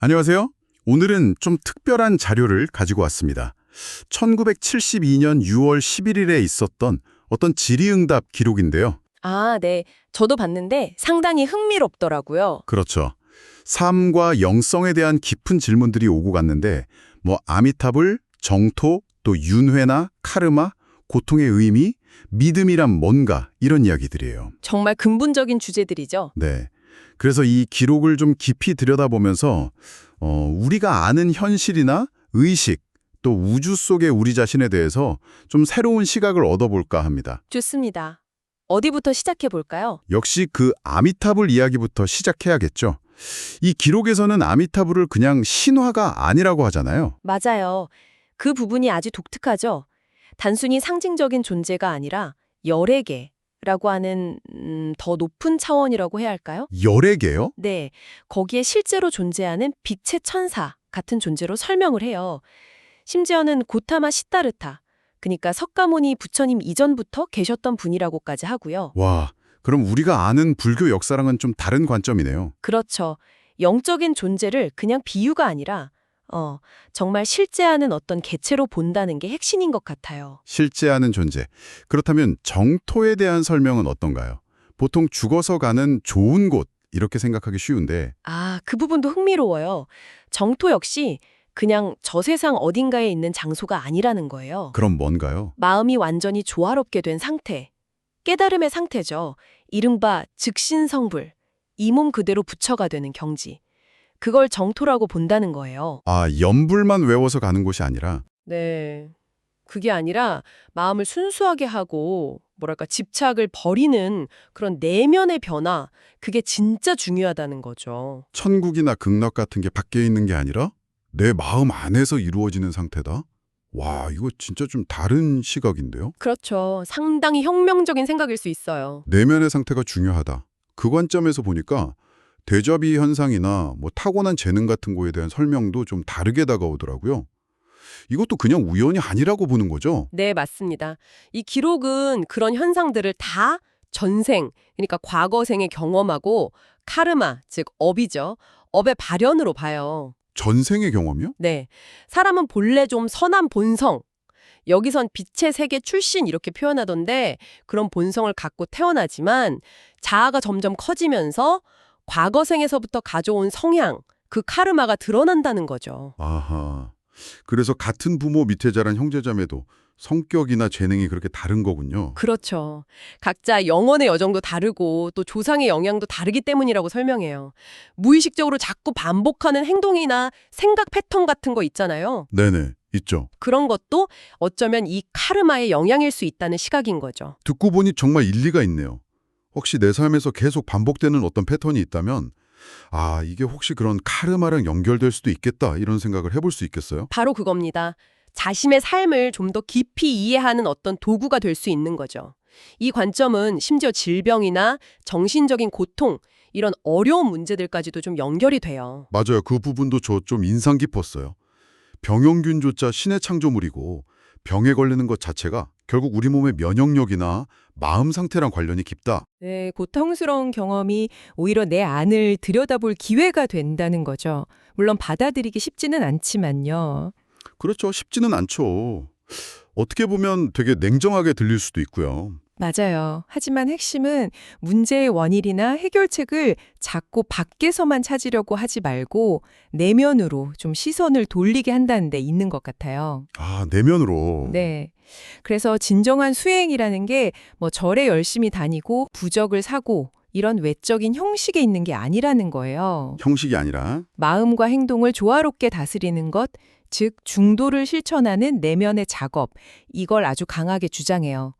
안녕하세요. 오늘은 좀 특별한 자료를 가지고 왔습니다. 1972년 6월 11일에 있었던 어떤 질의응답 기록인데요. 아, 네. 저도 봤는데 상당히 흥미롭더라고요. 그렇죠. 삶과 영성에 대한 깊은 질문들이 오고 갔는데 아미타불, 정토, 또 윤회나 카르마, 고통의 의미, 믿음이란 뭔가 이런 이야기들이에요. 정말 근본적인 주제들이죠. 네. 그래서 이 기록을 좀 깊이 들여다보면서 우리가 아는 현실이나 의식, 또 우주 속의 우리 자신에 대해서 좀 새로운 시각을 얻어볼까 합니다. 좋습니다. 어디부터 시작해 볼까요? 역시 그 아미타불 이야기부터 시작해야겠죠. 이 기록에서는 아미타불을 그냥 신화가 아니라고 하잖아요. 맞아요. 그 부분이 아주 독특하죠. 단순히 상징적인 존재가 아니라 열애계라고 하는 더 높은 차원이라고 해야 할까요? 열애 개요? 네. 거기에 실제로 존재하는 빛의 천사 같은 존재로 설명을 해요. 심지어는 고타마 시타르타, 그러니까 석가모니 부처님 이전부터 계셨던 분이라고까지 하고요. 와, 그럼 우리가 아는 불교 역사랑은 좀 다른 관점이네요. 그렇죠. 영적인 존재를 그냥 비유가 아니라 정말 실제하는 어떤 개체로 본다는 게 핵심인 것 같아요. 실제하는 존재. 그렇다면 정토에 대한 설명은 어떤가요? 보통 죽어서 가는 좋은 곳 이렇게 생각하기 쉬운데 아, 그 부분도 흥미로워요. 정토 역시 그냥 저 세상 어딘가에 있는 장소가 아니라는 거예요. 그럼 뭔가요? 마음이 완전히 조화롭게 된 상태, 깨달음의 상태죠. 이른바 즉신성불, 이 몸 그대로 부처가 되는 경지. 그걸 정토라고 본다는 거예요. 아, 연불만 외워서 가는 곳이 아니라 네. 그게 아니라 마음을 순수하게 하고 뭐랄까 집착을 버리는 그런 내면의 변화, 그게 진짜 중요하다는 거죠. 천국이나 극락 같은 게 밖에 있는 게 아니라 내 마음 안에서 이루어지는 상태다? 와, 이거 진짜 좀 다른 시각인데요? 그렇죠. 상당히 혁명적인 생각일 수 있어요. 내면의 상태가 중요하다. 그 관점에서 보니까 데자비 현상이나 타고난 재능 같은 거에 대한 설명도 좀 다르게 다가오더라고요. 이것도 그냥 우연이 아니라고 보는 거죠? 네, 맞습니다. 이 기록은 그런 현상들을 다 전생, 그러니까 과거생에 경험하고 카르마, 즉 업이죠. 업의 발현으로 봐요. 전생의 경험이요? 네. 사람은 본래 좀 선한 본성, 여기선 빛의 세계 출신 이렇게 표현하던데 그런 본성을 갖고 태어나지만 자아가 점점 커지면서 과거생에서부터 가져온 성향, 그 카르마가 드러난다는 거죠. 아하. 그래서 같은 부모 밑에 자란 형제자매도 성격이나 재능이 그렇게 다른 거군요. 그렇죠. 각자 영혼의 여정도 다르고 또 조상의 영향도 다르기 때문이라고 설명해요. 무의식적으로 자꾸 반복하는 행동이나 생각 패턴 같은 거 있잖아요. 네네, 있죠. 그런 것도 어쩌면 이 카르마의 영향일 수 있다는 시각인 거죠. 듣고 보니 정말 일리가 있네요. 혹시 내 삶에서 계속 반복되는 어떤 패턴이 있다면 아, 이게 혹시 그런 카르마랑 연결될 수도 있겠다 이런 생각을 해볼 수 있겠어요? 바로 그겁니다. 자신의 삶을 좀 더 깊이 이해하는 어떤 도구가 될 수 있는 거죠. 이 관점은 심지어 질병이나 정신적인 고통, 이런 어려운 문제들까지도 좀 연결이 돼요. 맞아요. 그 부분도 저 좀 인상 깊었어요. 병영균조차 신의 창조물이고 병에 걸리는 것 자체가 결국 우리 몸의 면역력이나 마음 상태랑 관련이 깊다. 네, 고통스러운 경험이 오히려 내 안을 들여다볼 기회가 된다는 거죠. 물론 받아들이기 쉽지는 않지만요. 그렇죠. 쉽지는 않죠. 어떻게 보면 되게 냉정하게 들릴 수도 있고요. 맞아요. 하지만 핵심은 문제의 원인이나 해결책을 자꾸 밖에서만 찾으려고 하지 말고 내면으로 좀 시선을 돌리게 한다는 데 있는 것 같아요. 아, 내면으로. 네. 그래서 진정한 수행이라는 게 절에 열심히 다니고 부적을 사고 이런 외적인 형식에 있는 게 아니라는 거예요. 형식이 아니라. 마음과 행동을 조화롭게 다스리는 것, 즉 중도를 실천하는 내면의 작업, 이걸 아주 강하게 주장해요.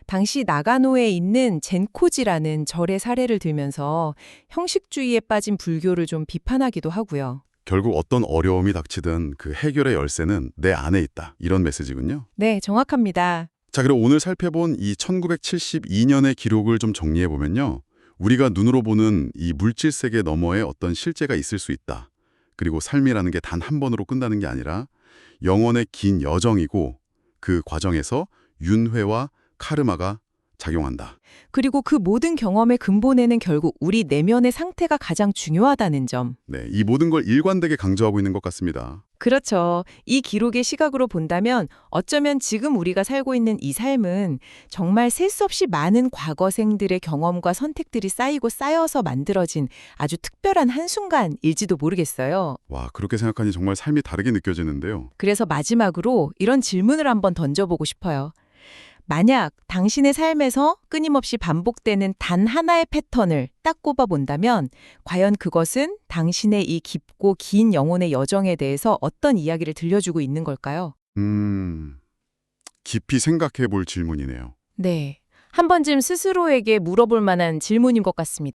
당시 나가노에 있는 젠코지라는 절의 사례를 들면서 형식주의에 빠진 불교를 좀 비판하기도 하고요. 결국 어떤 어려움이 닥치든 그 해결의 열쇠는 내 안에 있다. 이런 메시지군요. 네, 정확합니다. 자, 그럼 오늘 살펴본 이 1972년의 기록을 좀 정리해보면요. 우리가 눈으로 보는 이 물질 세계 너머에 어떤 실제가 있을 수 있다. 그리고 삶이라는 게 단 한 번으로 끝나는 게 아니라 영원의 긴 여정이고 그 과정에서 윤회와 카르마가 작용한다. 그리고 그 모든 경험의 근본에는 결국 우리 내면의 상태가 가장 중요하다는 점. 네, 이 모든 걸 일관되게 강조하고 있는 것 같습니다. 그렇죠. 이 기록의 시각으로 본다면 어쩌면 지금 우리가 살고 있는 이 삶은 정말 셀 수 없이 많은 과거생들의 경험과 선택들이 쌓이고 쌓여서 만들어진 아주 특별한 한순간일지도 모르겠어요. 와, 그렇게 생각하니 정말 삶이 다르게 느껴지는데요. 그래서 마지막으로 이런 질문을 한번 던져보고 싶어요. 만약 당신의 삶에서 끊임없이 반복되는 단 하나의 패턴을 딱 꼽아본다면 과연 그것은 당신의 이 깊고 긴 영혼의 여정에 대해서 어떤 이야기를 들려주고 있는 걸까요? 깊이 생각해 볼 질문이네요. 네. 한 번쯤 스스로에게 물어볼 만한 질문인 것 같습니다.